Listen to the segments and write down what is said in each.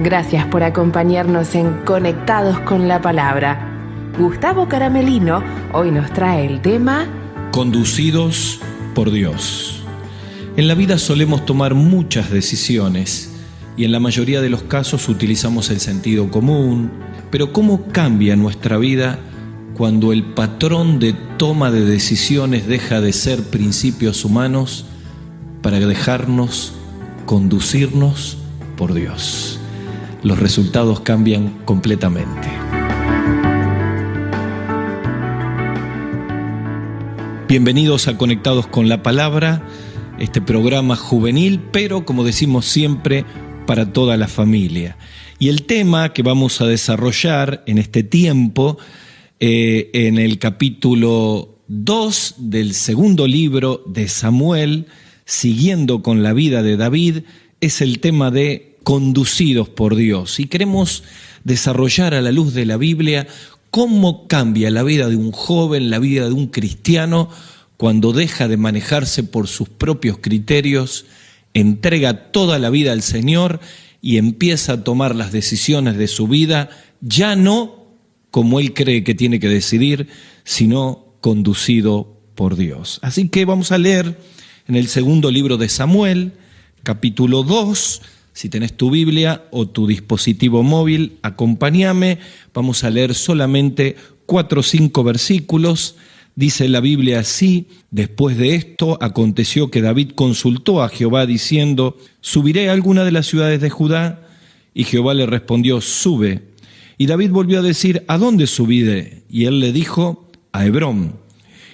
Gracias por acompañarnos en Conectados con la Palabra. Gustavo Caramelino hoy nos trae el tema Conducidos por Dios. En la vida solemos tomar muchas decisiones y en la mayoría de los casos utilizamos el sentido común, pero ¿cómo cambia nuestra vida cuando el patrón de toma de decisiones deja de ser principios humanos para dejarnos conducirnos por Dios? Los resultados cambian completamente. Bienvenidos a Conectados con la Palabra, este programa juvenil, pero como decimos siempre, para toda la familia. Y el tema que vamos a desarrollar en este tiempo, en el capítulo 2 del segundo libro de Samuel, siguiendo con la vida de David, es el tema de conducidos por Dios. Y queremos desarrollar a la luz de la Biblia cómo cambia la vida de un joven, la vida de un cristiano, cuando deja de manejarse por sus propios criterios, entrega toda la vida al Señor y empieza a tomar las decisiones de su vida, ya no como él cree que tiene que decidir, sino conducido por Dios. Así que vamos a leer en el segundo libro de Samuel, capítulo 2, si tenés tu Biblia o tu dispositivo móvil, acompáñame, vamos a leer solamente 4 o 5 versículos. Dice la Biblia así: después de esto aconteció que David consultó a Jehová diciendo, ¿subiré a alguna de las ciudades de Judá? Y Jehová le respondió, sube. Y David volvió a decir, ¿a dónde subiré? Y él le dijo, a Hebrón.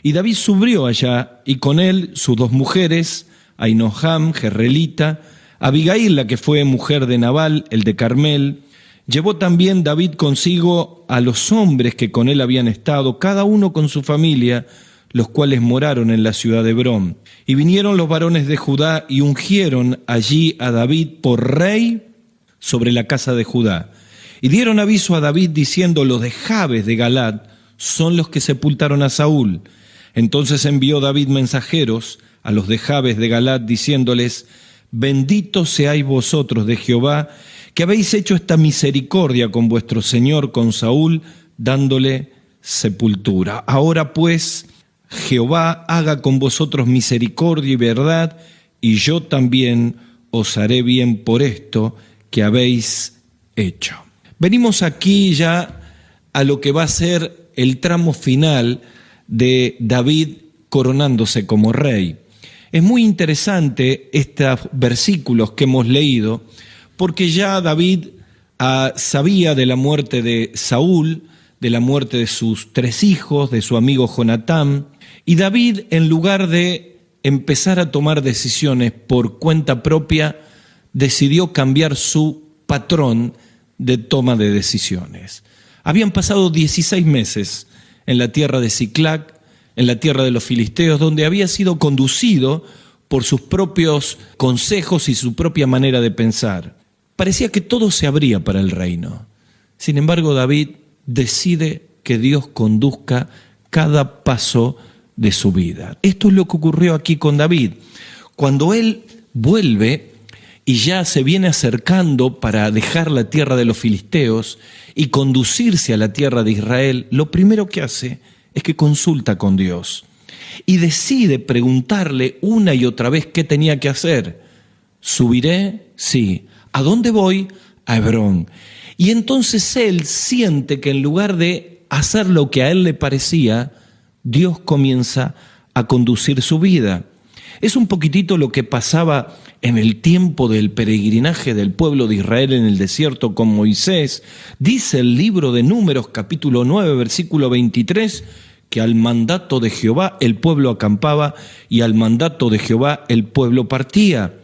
Y David subió allá, y con él sus 2 mujeres, Ahinoam, Jerrelita, Abigail, la que fue mujer de Nabal, el de Carmel. Llevó también David consigo a los hombres que con él habían estado, cada uno con su familia, los cuales moraron en la ciudad de Hebrón. Y vinieron los varones de Judá y ungieron allí a David por rey sobre la casa de Judá. Y dieron aviso a David diciendo, los de Jabes de Galaad son los que sepultaron a Saúl. Entonces envió David mensajeros a los de Jabes de Galaad diciéndoles, benditos seáis vosotros de Jehová, que habéis hecho esta misericordia con vuestro señor, con Saúl, dándole sepultura. Ahora pues, Jehová haga con vosotros misericordia y verdad, y yo también os haré bien por esto que habéis hecho. Venimos aquí ya a lo que va a ser el tramo final de David coronándose como rey. Es muy interesante estos versículos que hemos leído, porque ya David sabía de la muerte de Saúl, de la muerte de sus 3 hijos, de su amigo Jonatán, y David, en lugar de empezar a tomar decisiones por cuenta propia, decidió cambiar su patrón de toma de decisiones. Habían pasado 16 meses en la tierra de Siclac, en la tierra de los filisteos, donde había sido conducido por sus propios consejos y su propia manera de pensar. Parecía que todo se abría para el reino. Sin embargo, David decide que Dios conduzca cada paso de su vida. Esto es lo que ocurrió aquí con David. Cuando él vuelve y ya se viene acercando para dejar la tierra de los filisteos y conducirse a la tierra de Israel, lo primero que hace es que consulta con Dios y decide preguntarle una y otra vez qué tenía que hacer. ¿Subiré? Sí. ¿A dónde voy? A Hebrón. Y entonces él siente que en lugar de hacer lo que a él le parecía, Dios comienza a conducir su vida. Es un poquitito lo que pasaba en el tiempo del peregrinaje del pueblo de Israel en el desierto con Moisés. Dice el libro de Números, capítulo 9, versículo 23, que al mandato de Jehová el pueblo acampaba y al mandato de Jehová el pueblo partía.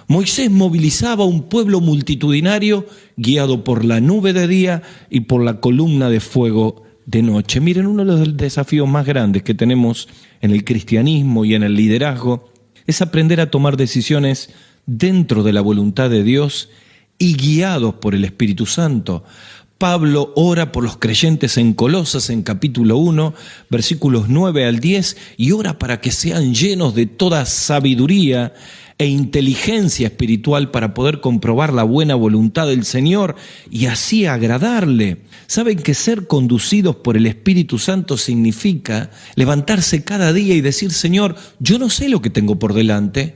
Moisés movilizaba un pueblo multitudinario guiado por la nube de día y por la columna de fuego de noche. Miren, uno de los desafíos más grandes que tenemos en el cristianismo y en el liderazgo es aprender a tomar decisiones dentro de la voluntad de Dios y guiados por el Espíritu Santo. Pablo ora por los creyentes en Colosas, en capítulo 1, versículos 9 al 10, y ora para que sean llenos de toda sabiduría e inteligencia espiritual para poder comprobar la buena voluntad del Señor y así agradarle. ¿Saben que ser conducidos por el Espíritu Santo significa levantarse cada día y decir: Señor, yo no sé lo que tengo por delante,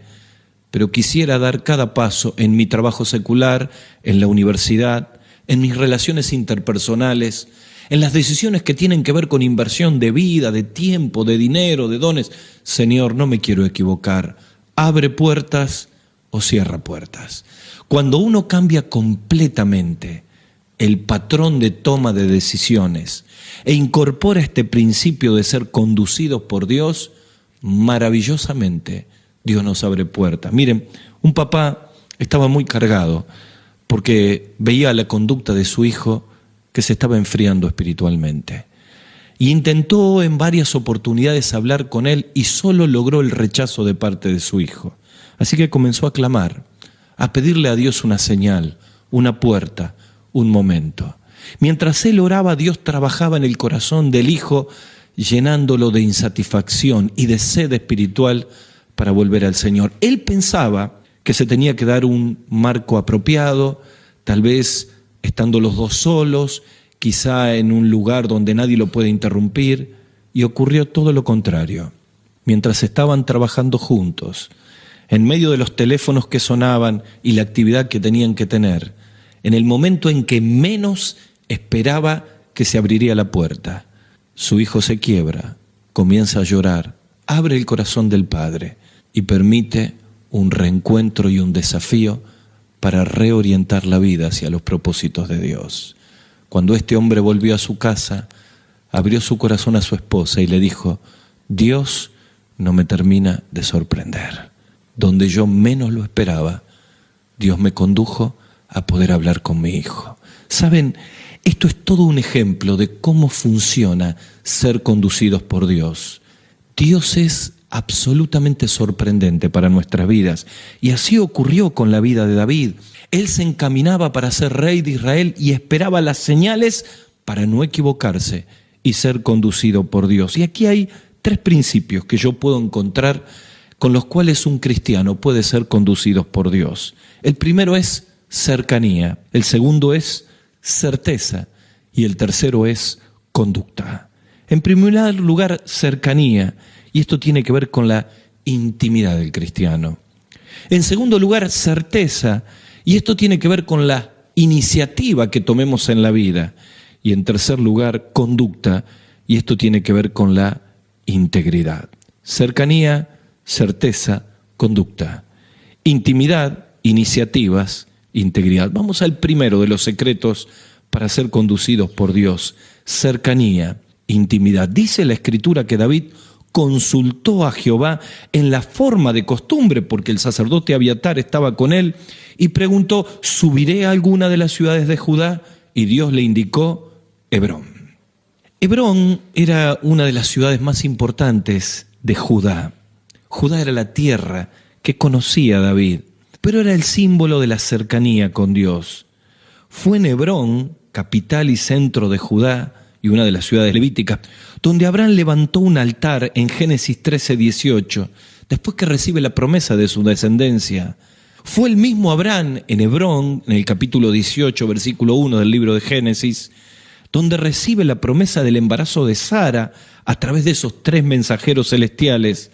pero quisiera dar cada paso en mi trabajo secular, en la universidad, en mis relaciones interpersonales, en las decisiones que tienen que ver con inversión de vida, de tiempo, de dinero, de dones? Señor, no me quiero equivocar. Abre puertas o cierra puertas. Cuando uno cambia completamente el patrón de toma de decisiones e incorpora este principio de ser conducidos por Dios, maravillosamente Dios nos abre puertas. Miren, un papá estaba muy cargado porque veía la conducta de su hijo que se estaba enfriando espiritualmente. Y intentó en varias oportunidades hablar con él y solo logró el rechazo de parte de su hijo. Así que comenzó a clamar, a pedirle a Dios una señal, una puerta, un momento. Mientras él oraba, Dios trabajaba en el corazón del hijo, llenándolo de insatisfacción y de sed espiritual para volver al Señor. Él pensaba que se tenía que dar un marco apropiado, tal vez estando los dos solos, quizá en un lugar donde nadie lo puede interrumpir, y ocurrió todo lo contrario. Mientras estaban trabajando juntos, en medio de los teléfonos que sonaban y la actividad que tenían que tener, en el momento en que menos esperaba que se abriría la puerta, su hijo se quiebra, comienza a llorar, abre el corazón del padre y permite un reencuentro y un desafío para reorientar la vida hacia los propósitos de Dios. Cuando este hombre volvió a su casa, abrió su corazón a su esposa y le dijo: Dios no me termina de sorprender. Donde yo menos lo esperaba, Dios me condujo a poder hablar con mi hijo. ¿Saben? Esto es todo un ejemplo de cómo funciona ser conducidos por Dios. Dios es absolutamente sorprendente para nuestras vidas. Y así ocurrió con la vida de David. Él se encaminaba para ser rey de Israel y esperaba las señales para no equivocarse y ser conducido por Dios. Y aquí hay 3 principios que yo puedo encontrar con los cuales un cristiano puede ser conducido por Dios. El primero es cercanía, el segundo es certeza y el tercero es conducta. En primer lugar, cercanía, y esto tiene que ver con la intimidad del cristiano. En segundo lugar, certeza, y esto tiene que ver con la iniciativa que tomemos en la vida. Y en tercer lugar, conducta, y esto tiene que ver con la integridad. Cercanía, certeza, conducta. Intimidad, iniciativas, integridad. Vamos al primero de los secretos para ser conducidos por Dios. Cercanía, intimidad. Dice la Escritura que David consultó a Jehová en la forma de costumbre, porque el sacerdote Abiatar estaba con él, y preguntó: ¿subiré a alguna de las ciudades de Judá? Y Dios le indicó Hebrón. Hebrón era una de las ciudades más importantes de Judá. Judá era la tierra que conocía David, pero era el símbolo de la cercanía con Dios. Fue en Hebrón, capital y centro de Judá, y una de las ciudades levíticas, donde Abraham levantó un altar en Génesis 13:18, después que recibe la promesa de su descendencia. Fue el mismo Abraham en Hebrón, en el capítulo 18, versículo 1 del libro de Génesis, donde recibe la promesa del embarazo de Sara a través de esos 3 mensajeros celestiales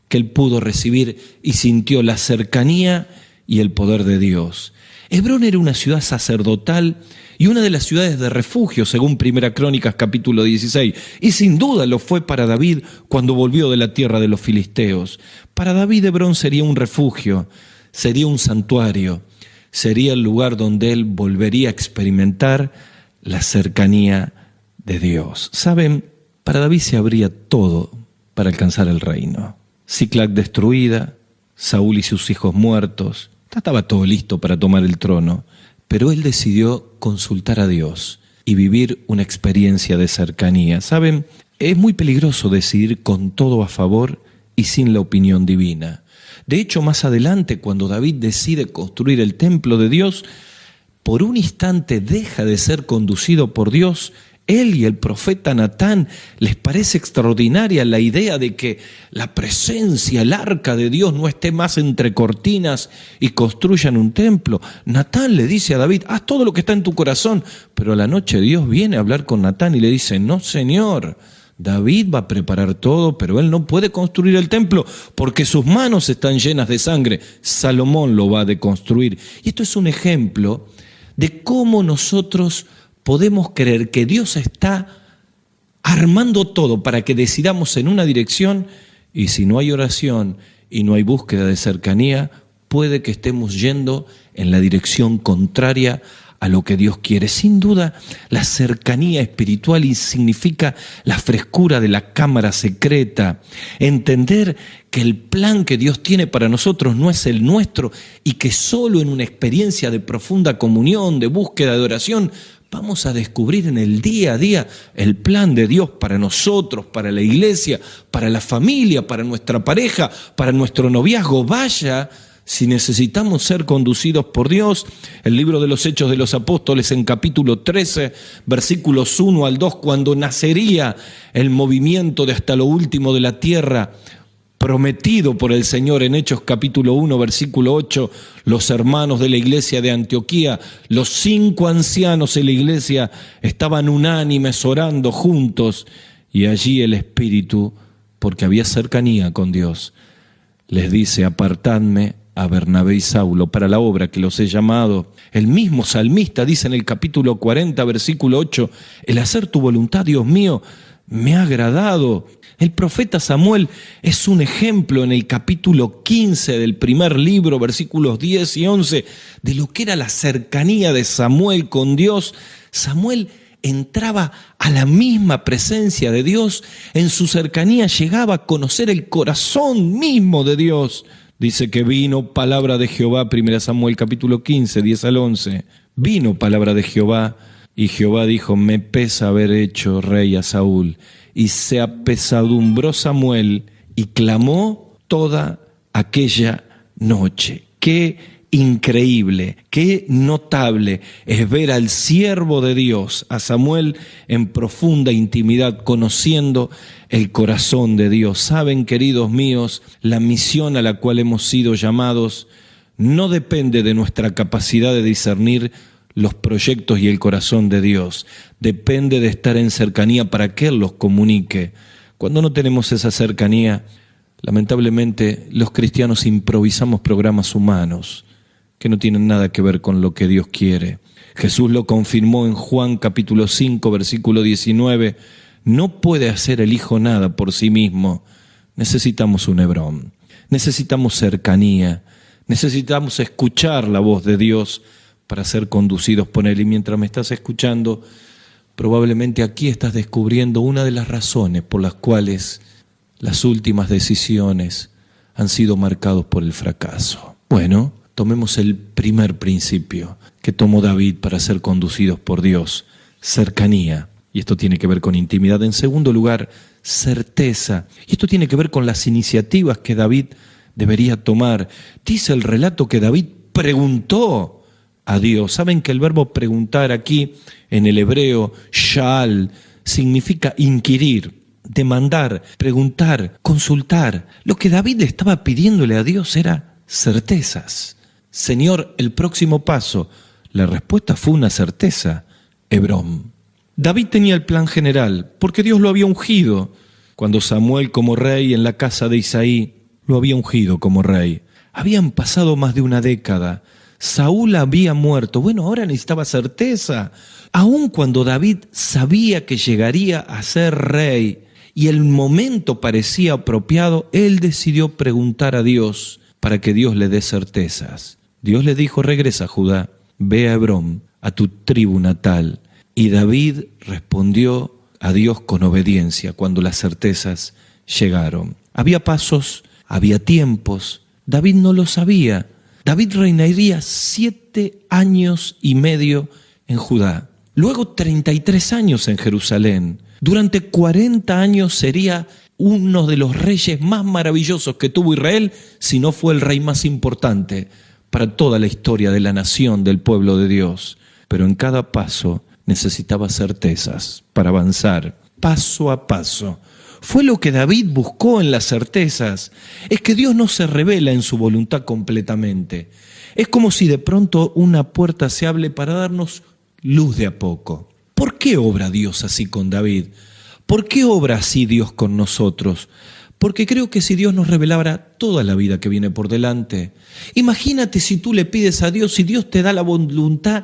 que él pudo recibir y sintió la cercanía y el poder de Dios. Hebrón era una ciudad sacerdotal y una de las ciudades de refugio, según Primera Crónicas capítulo 16. Y sin duda lo fue para David cuando volvió de la tierra de los filisteos. Para David Hebrón sería un refugio, sería un santuario, sería el lugar donde él volvería a experimentar la cercanía de Dios. ¿Saben? Para David se abría todo para alcanzar el reino. Siclac destruida, Saúl y sus hijos muertos, estaba todo listo para tomar el trono, pero él decidió consultar a Dios y vivir una experiencia de cercanía. ¿Saben? Es muy peligroso decidir con todo a favor y sin la opinión divina. De hecho, más adelante, cuando David decide construir el templo de Dios, por un instante deja de ser conducido por Dios él y el profeta Natán les parece extraordinaria la idea de que la presencia, el arca de Dios no esté más entre cortinas y construyan un templo. Natán le dice a David, haz todo lo que está en tu corazón. Pero a la noche Dios viene a hablar con Natán y le dice, no, Señor, David va a preparar todo, pero él no puede construir el templo porque sus manos están llenas de sangre. Salomón lo va a deconstruir. Y esto es un ejemplo de cómo nosotros podemos creer que Dios está armando todo para que decidamos en una dirección, y si no hay oración y no hay búsqueda de cercanía, puede que estemos yendo en la dirección contraria a lo que Dios quiere. Sin duda, la cercanía espiritual significa la frescura de la cámara secreta, entender que el plan que Dios tiene para nosotros no es el nuestro y que solo en una experiencia de profunda comunión, de búsqueda, de oración, vamos a descubrir en el día a día el plan de Dios para nosotros, para la iglesia, para la familia, para nuestra pareja, para nuestro noviazgo. Vaya, si necesitamos ser conducidos por Dios. El libro de los Hechos de los Apóstoles en capítulo 13, versículos 1 al 2, cuando nacería el movimiento de hasta lo último de la tierra, prometido por el Señor en Hechos capítulo 1, versículo 8, los hermanos de la iglesia de Antioquía, los 5 ancianos de la iglesia estaban unánimes orando juntos, y allí el Espíritu, porque había cercanía con Dios, les dice, apartadme a Bernabé y Saulo para la obra que los he llamado. El mismo salmista dice en el capítulo 40, versículo 8, el hacer tu voluntad, Dios mío, me ha agradado. El profeta Samuel es un ejemplo en el capítulo 15 del primer libro, versículos 10 y 11, de lo que era la cercanía de Samuel con Dios. Samuel entraba a la misma presencia de Dios, en su cercanía llegaba a conocer el corazón mismo de Dios. Dice que vino palabra de Jehová, 1 Samuel capítulo 15, 10 al 11. Vino palabra de Jehová, y Jehová dijo, me pesa haber hecho rey a Saúl. Y se apesadumbró Samuel y clamó toda aquella noche. Qué increíble, qué notable es ver al siervo de Dios, a Samuel, en profunda intimidad, conociendo el corazón de Dios. Saben, queridos míos, la misión a la cual hemos sido llamados no depende de nuestra capacidad de discernir los proyectos y el corazón de Dios. Depende de estar en cercanía para que Él los comunique. Cuando no tenemos esa cercanía, lamentablemente los cristianos improvisamos programas humanos que no tienen nada que ver con lo que Dios quiere. Jesús lo confirmó en Juan capítulo 5, versículo 19. No puede hacer el Hijo nada por sí mismo. Necesitamos un Hebrón, necesitamos cercanía, necesitamos escuchar la voz de Dios para ser conducidos por Él. Y mientras me estás escuchando, probablemente aquí estás descubriendo una de las razones por las cuales las últimas decisiones han sido marcados por el fracaso. Bueno, tomemos el primer principio que tomó David para ser conducidos por Dios: cercanía. Y esto tiene que ver con intimidad. En segundo lugar, certeza. Y esto tiene que ver con las iniciativas que David debería tomar. Dice el relato que David preguntó a Dios. Saben que el verbo preguntar aquí en el hebreo, sha'al, significa inquirir, demandar, preguntar, consultar. Lo que David estaba pidiéndole a Dios era certezas. Señor, el próximo paso. La respuesta fue una certeza: Hebrón. David tenía el plan general, porque Dios lo había ungido. Cuando Samuel como rey en la casa de Isaí lo había ungido como rey. Habían pasado más de una década. Saúl había muerto. Bueno, ahora necesitaba certeza. Aun cuando David sabía que llegaría a ser rey y el momento parecía apropiado, él decidió preguntar a Dios para que Dios le dé certezas. Dios le dijo: regresa a Judá, ve a Hebrón, a tu tribu natal. Y David respondió a Dios con obediencia cuando las certezas llegaron. Había pasos, había tiempos. David no lo sabía. David reinaría 7 años y medio en Judá, luego 33 años en Jerusalén. Durante 40 años sería uno de los reyes más maravillosos que tuvo Israel, si no fue el rey más importante para toda la historia de la nación, del pueblo de Dios. Pero en cada paso necesitaba certezas para avanzar paso a paso. Fue lo que David buscó en las certezas. Es que Dios no se revela en su voluntad completamente. Es como si de pronto una puerta se abre para darnos luz de a poco. ¿Por qué obra Dios así con David? ¿Por qué obra así Dios con nosotros? Porque creo que si Dios nos revelara toda la vida que viene por delante, imagínate si tú le pides a Dios y Dios te da la voluntad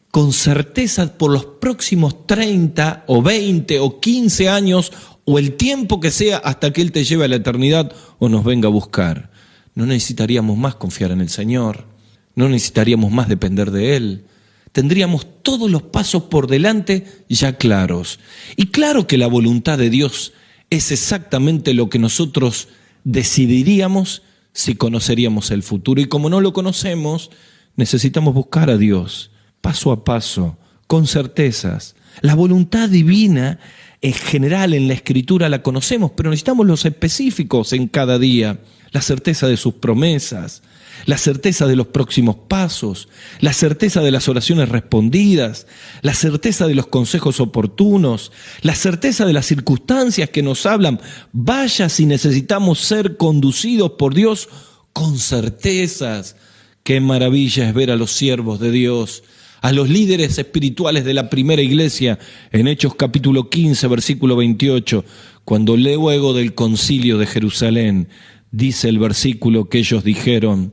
con certeza por los próximos 30 o 20 o 15 años o el tiempo que sea hasta que Él te lleve a la eternidad o nos venga a buscar. No necesitaríamos más confiar en el Señor, no necesitaríamos más depender de Él. Tendríamos todos los pasos por delante ya claros. Y claro que la voluntad de Dios es exactamente lo que nosotros decidiríamos si conoceríamos el futuro. Y como no lo conocemos, necesitamos buscar a Dios paso a paso, con certezas. La voluntad divina en general en la Escritura la conocemos, pero necesitamos los específicos en cada día. La certeza de sus promesas, la certeza de los próximos pasos, la certeza de las oraciones respondidas, la certeza de los consejos oportunos, la certeza de las circunstancias que nos hablan. Vaya si necesitamos ser conducidos por Dios con certezas. Qué maravilla es ver a los siervos de Dios, a los líderes espirituales de la primera iglesia, en Hechos capítulo 15, versículo 28, cuando luego del concilio de Jerusalén, dice el versículo que ellos dijeron: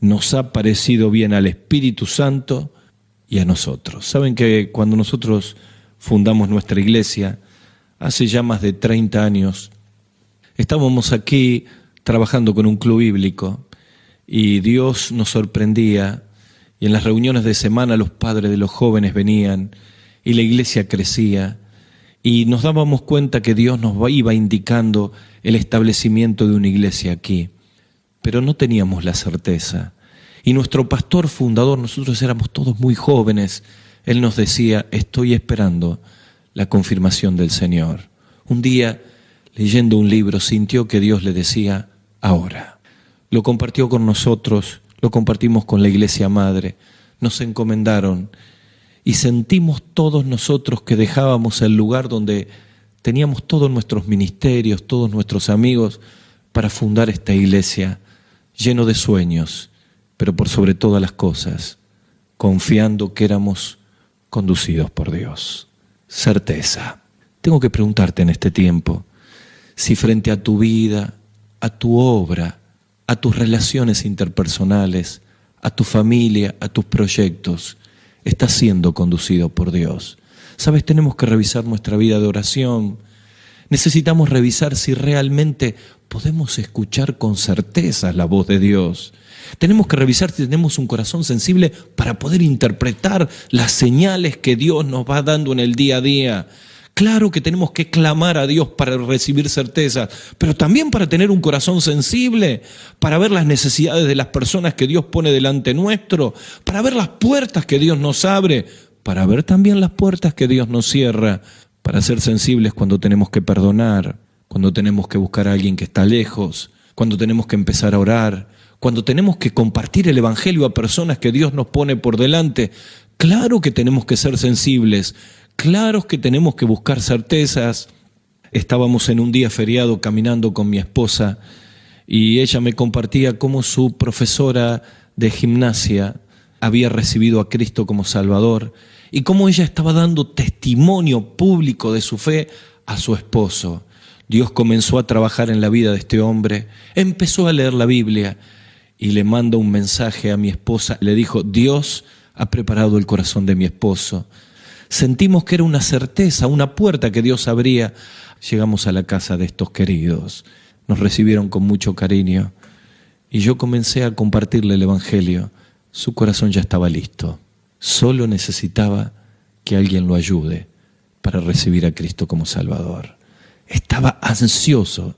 nos ha parecido bien al Espíritu Santo y a nosotros. Saben que cuando nosotros fundamos nuestra iglesia, hace ya más de 30 años, estábamos aquí trabajando con un club bíblico y Dios nos sorprendía. Y en las reuniones de semana los padres de los jóvenes venían y la iglesia crecía y nos dábamos cuenta que Dios nos iba indicando el establecimiento de una iglesia aquí. Pero no teníamos la certeza. Y nuestro pastor fundador, nosotros éramos todos muy jóvenes, él nos decía: estoy esperando la confirmación del Señor. Un día, leyendo un libro, sintió que Dios le decía: ahora. Lo compartió con nosotros. Lo compartimos con la iglesia madre, nos encomendaron y sentimos todos nosotros que dejábamos el lugar donde teníamos todos nuestros ministerios, todos nuestros amigos, para fundar esta iglesia lleno de sueños, pero por sobre todas las cosas, confiando que éramos conducidos por Dios. Certeza. Tengo que preguntarte en este tiempo, si frente a tu vida, a tu obra, a tus relaciones interpersonales, a tu familia, a tus proyectos, estás siendo conducido por Dios. ¿Sabes? Tenemos que revisar nuestra vida de oración. Necesitamos revisar si realmente podemos escuchar con certeza la voz de Dios. Tenemos que revisar si tenemos un corazón sensible para poder interpretar las señales que Dios nos va dando en el día a día. Claro que tenemos que clamar a Dios para recibir certeza, pero también para tener un corazón sensible, para ver las necesidades de las personas que Dios pone delante nuestro, para ver las puertas que Dios nos abre, para ver también las puertas que Dios nos cierra, para ser sensibles cuando tenemos que perdonar, cuando tenemos que buscar a alguien que está lejos, cuando tenemos que empezar a orar, cuando tenemos que compartir el Evangelio a personas que Dios nos pone por delante. Claro que tenemos que ser sensibles. Claro que tenemos que buscar certezas. Estábamos en un día feriado caminando con mi esposa y ella me compartía cómo su profesora de gimnasia había recibido a Cristo como Salvador y cómo ella estaba dando testimonio público de su fe a su esposo. Dios comenzó a trabajar en la vida de este hombre, empezó a leer la Biblia y le manda un mensaje a mi esposa. Le dijo: Dios ha preparado el corazón de mi esposo. Sentimos que era una certeza, una puerta que Dios abría. Llegamos a la casa de estos queridos. Nos recibieron con mucho cariño. Y yo comencé a compartirle el Evangelio. Su corazón ya estaba listo. Solo necesitaba que alguien lo ayude para recibir a Cristo como Salvador. Estaba ansioso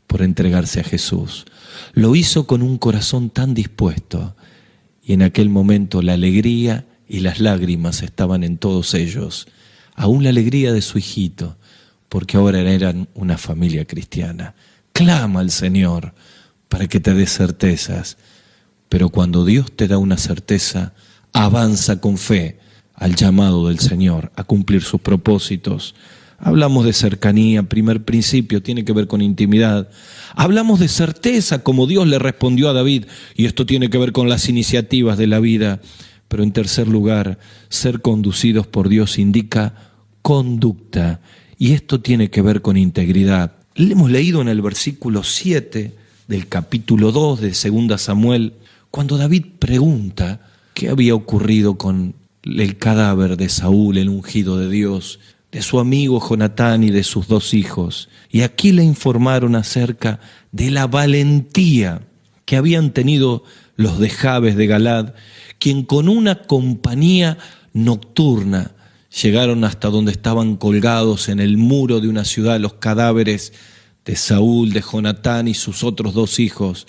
por entregarse a Jesús. Lo hizo con un corazón tan dispuesto. Y en aquel momento la alegría y las lágrimas estaban en todos ellos, aún la alegría de su hijito, porque ahora eran una familia cristiana. Clama al Señor para que te dé certezas, pero cuando Dios te da una certeza, avanza con fe, al llamado del Señor, a cumplir sus propósitos. Hablamos de cercanía, primer principio, tiene que ver con intimidad. Hablamos de certeza, como Dios le respondió a David, y esto tiene que ver con las iniciativas de la vida. Pero en tercer lugar, ser conducidos por Dios indica conducta, y esto tiene que ver con integridad. Le hemos leído en el versículo 7 del capítulo 2 de 2 Samuel, cuando David pregunta qué había ocurrido con el cadáver de Saúl, el ungido de Dios, de su amigo Jonatán y de sus 2 hijos. Y aquí le informaron acerca de la valentía que habían tenido los de Jabes de Galad, quien con una compañía nocturna llegaron hasta donde estaban colgados en el muro de una ciudad los cadáveres de Saúl, de Jonatán y sus otros 2 hijos,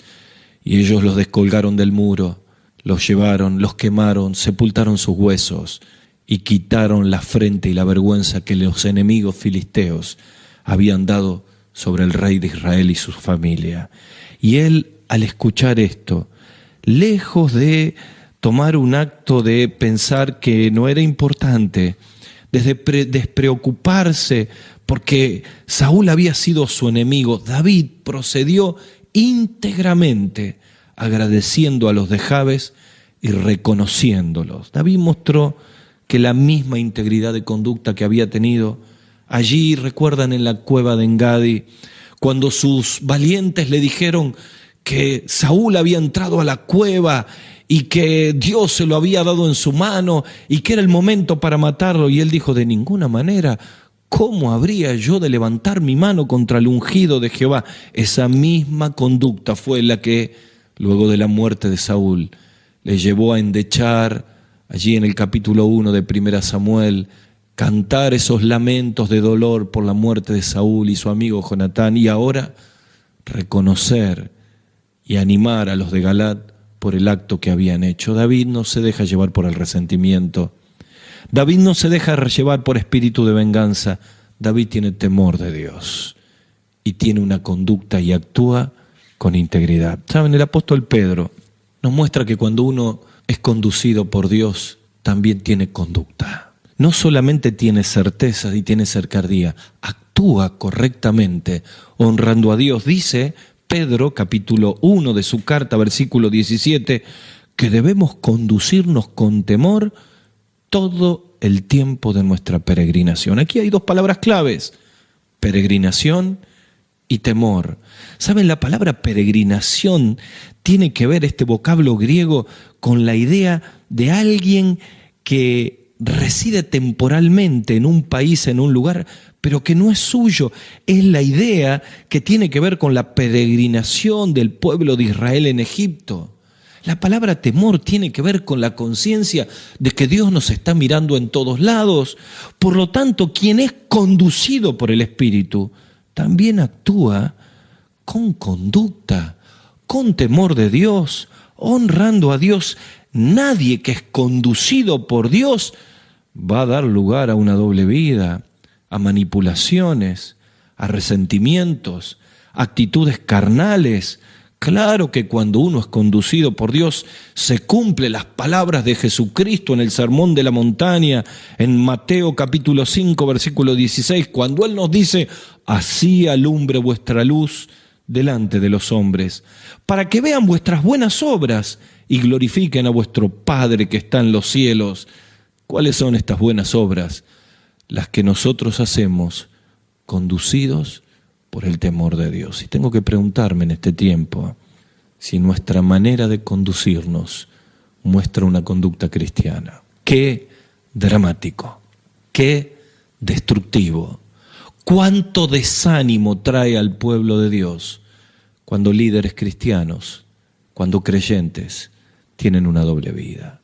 y ellos los descolgaron del muro, los llevaron, los quemaron, sepultaron sus huesos y quitaron la afrenta y la vergüenza que los enemigos filisteos habían dado sobre el rey de Israel y su familia. Y él, al escuchar esto, lejos de tomar un acto de pensar que no era importante, de despreocuparse porque Saúl había sido su enemigo, David procedió íntegramente agradeciendo a los de Jabes y reconociéndolos. David mostró que la misma integridad de conducta que había tenido allí, recuerdan, en la cueva de Engadi, cuando sus valientes le dijeron que Saúl había entrado a la cueva y que Dios se lo había dado en su mano y que era el momento para matarlo, y él dijo: de ninguna manera, ¿cómo habría yo de levantar mi mano contra el ungido de Jehová? Esa misma conducta fue la que, luego de la muerte de Saúl, le llevó a endechar, allí en el capítulo 1 de 1 Samuel, cantar esos lamentos de dolor por la muerte de Saúl y su amigo Jonatán, y ahora reconocer y animar a los de Galad por el acto que habían hecho. David no se deja llevar por el resentimiento. David no se deja llevar por espíritu de venganza. David tiene temor de Dios y tiene una conducta y actúa con integridad. ¿Saben? El apóstol Pedro nos muestra que cuando uno es conducido por Dios, también tiene conducta. No solamente tiene certeza y tiene cercanía, actúa correctamente, honrando a Dios. Dice Pedro, capítulo 1 de su carta, versículo 17, que debemos conducirnos con temor todo el tiempo de nuestra peregrinación. Aquí hay 2 palabras claves: peregrinación y temor. ¿Saben? La palabra peregrinación tiene que ver, este vocablo griego, con la idea de alguien que reside temporalmente en un país, en un lugar, pero que no es suyo. Es la idea que tiene que ver con la peregrinación del pueblo de Israel en Egipto. La palabra temor tiene que ver con la conciencia de que Dios nos está mirando en todos lados. Por lo tanto, quien es conducido por el Espíritu también actúa con conducta, con temor de Dios, honrando a Dios. Nadie que es conducido por Dios va a dar lugar a una doble vida, a manipulaciones, a resentimientos, actitudes carnales. Claro que cuando uno es conducido por Dios, se cumplen las palabras de Jesucristo en el Sermón de la Montaña, en Mateo capítulo 5, versículo 16, cuando Él nos dice: así alumbre vuestra luz delante de los hombres, para que vean vuestras buenas obras y glorifiquen a vuestro Padre que está en los cielos. ¿Cuáles son estas buenas obras? Las que nosotros hacemos conducidos por el temor de Dios. Y tengo que preguntarme en este tiempo si nuestra manera de conducirnos muestra una conducta cristiana. Qué dramático, qué destructivo, cuánto desánimo trae al pueblo de Dios cuando líderes cristianos, cuando creyentes tienen una doble vida.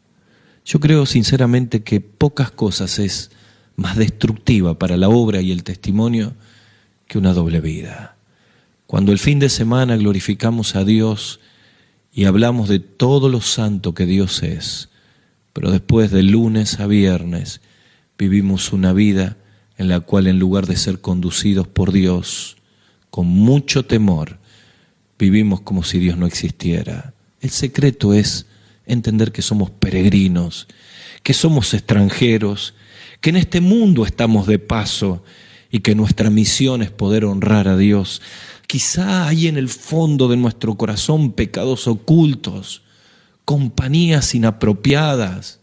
Yo creo sinceramente que pocas cosas es más destructiva para la obra y el testimonio que una doble vida. Cuando el fin de semana glorificamos a Dios y hablamos de todo lo santo que Dios es, pero después de lunes a viernes vivimos una vida en la cual, en lugar de ser conducidos por Dios con mucho temor, vivimos como si Dios no existiera. El secreto es entender que somos peregrinos, que somos extranjeros, que en este mundo estamos de paso y que nuestra misión es poder honrar a Dios. Quizá hay en el fondo de nuestro corazón pecados ocultos, compañías inapropiadas,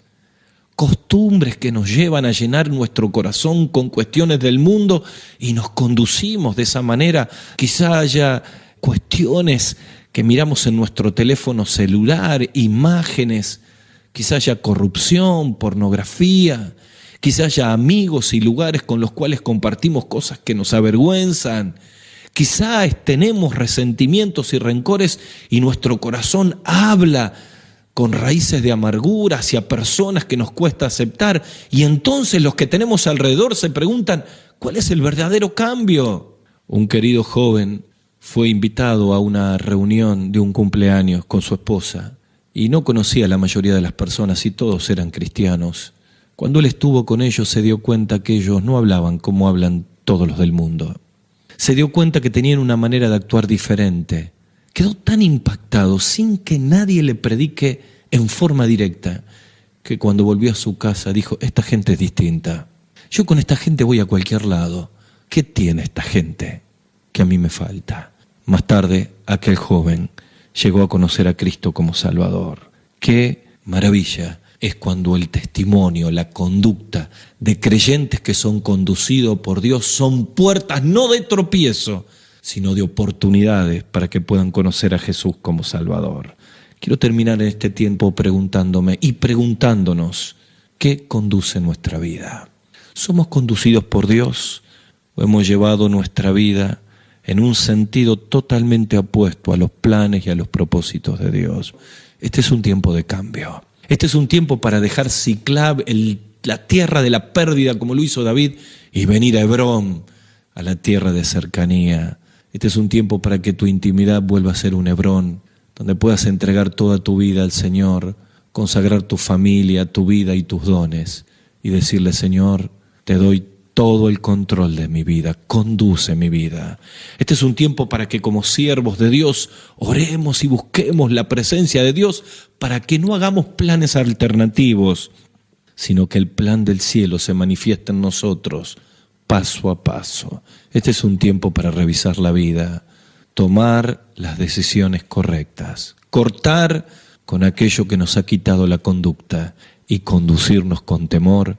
costumbres que nos llevan a llenar nuestro corazón con cuestiones del mundo y nos conducimos de esa manera. Quizá haya cuestiones que miramos en nuestro teléfono celular, imágenes, quizá haya corrupción, pornografía, quizá haya amigos y lugares con los cuales compartimos cosas que nos avergüenzan. Quizá tenemos resentimientos y rencores y nuestro corazón habla con raíces de amargura hacia personas que nos cuesta aceptar. Y entonces los que tenemos alrededor se preguntan, ¿cuál es el verdadero cambio? Un querido joven fue invitado a una reunión de un cumpleaños con su esposa y no conocía a la mayoría de las personas y todos eran cristianos. Cuando él estuvo con ellos se dio cuenta que ellos no hablaban como hablan todos los del mundo. Se dio cuenta que tenían una manera de actuar diferente. Quedó tan impactado sin que nadie le predique en forma directa que cuando volvió a su casa dijo, esta gente es distinta. Yo con esta gente voy a cualquier lado. ¿Qué tiene esta gente que a mí me falta? Más tarde, aquel joven llegó a conocer a Cristo como Salvador. ¡Qué maravilla! Es cuando el testimonio, la conducta de creyentes que son conducidos por Dios son puertas no de tropiezo, sino de oportunidades para que puedan conocer a Jesús como Salvador. Quiero terminar en este tiempo preguntándome y preguntándonos, ¿qué conduce nuestra vida? ¿Somos conducidos por Dios o hemos llevado nuestra vida en un sentido totalmente opuesto a los planes y a los propósitos de Dios? Este es un tiempo de cambio. Este es un tiempo para dejar Siclab, la tierra de la pérdida, como lo hizo David, y venir a Hebrón, a la tierra de cercanía. Este es un tiempo para que tu intimidad vuelva a ser un Hebrón, donde puedas entregar toda tu vida al Señor, consagrar tu familia, tu vida y tus dones, y decirle, Señor, te doy todo el control de mi vida, conduce mi vida. Este es un tiempo para que como siervos de Dios oremos y busquemos la presencia de Dios para que no hagamos planes alternativos, sino que el plan del cielo se manifieste en nosotros paso a paso. Este es un tiempo para revisar la vida, tomar las decisiones correctas, cortar con aquello que nos ha quitado la conducta y conducirnos con temor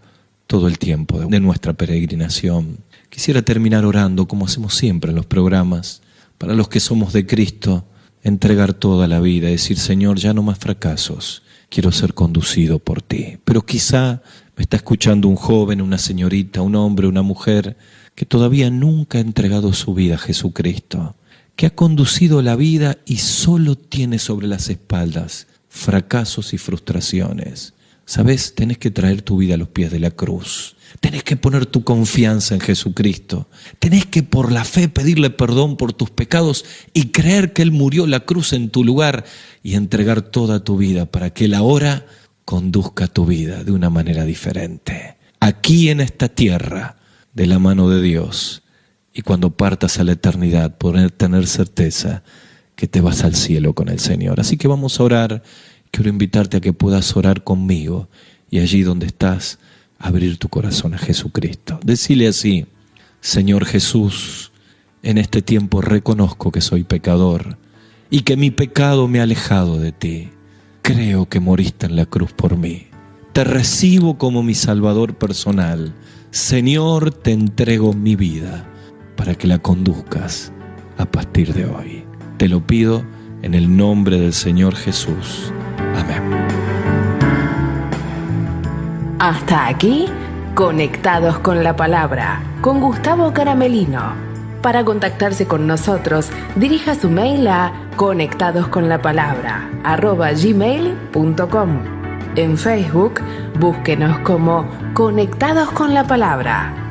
todo el tiempo de nuestra peregrinación. Quisiera terminar orando, como hacemos siempre en los programas, para los que somos de Cristo, entregar toda la vida, decir, Señor, ya no más fracasos, quiero ser conducido por ti. Pero quizá me está escuchando un joven, una señorita, un hombre, una mujer, que todavía nunca ha entregado su vida a Jesucristo, que ha conducido la vida y solo tiene sobre las espaldas fracasos y frustraciones. ¿Sabes? Tenés que traer tu vida a los pies de la cruz. Tenés que poner tu confianza en Jesucristo. Tenés que por la fe pedirle perdón por tus pecados y creer que Él murió la cruz en tu lugar y entregar toda tu vida para que Él ahora conduzca tu vida de una manera diferente. Aquí en esta tierra, de la mano de Dios, y cuando partas a la eternidad, poder tener certeza que te vas al cielo con el Señor. Así que vamos a orar. Quiero invitarte a que puedas orar conmigo y allí donde estás, abrir tu corazón a Jesucristo. Decile así, Señor Jesús, en este tiempo reconozco que soy pecador y que mi pecado me ha alejado de ti. Creo que moriste en la cruz por mí. Te recibo como mi Salvador personal. Señor, te entrego mi vida para que la conduzcas a partir de hoy. Te lo pido en el nombre del Señor Jesús. Amén. Hasta aquí, Conectados con la Palabra, con Gustavo Caramelino. Para contactarse con nosotros, dirija su mail a conectadosconlapalabra@gmail.com. En Facebook, búsquenos como Conectados con la Palabra.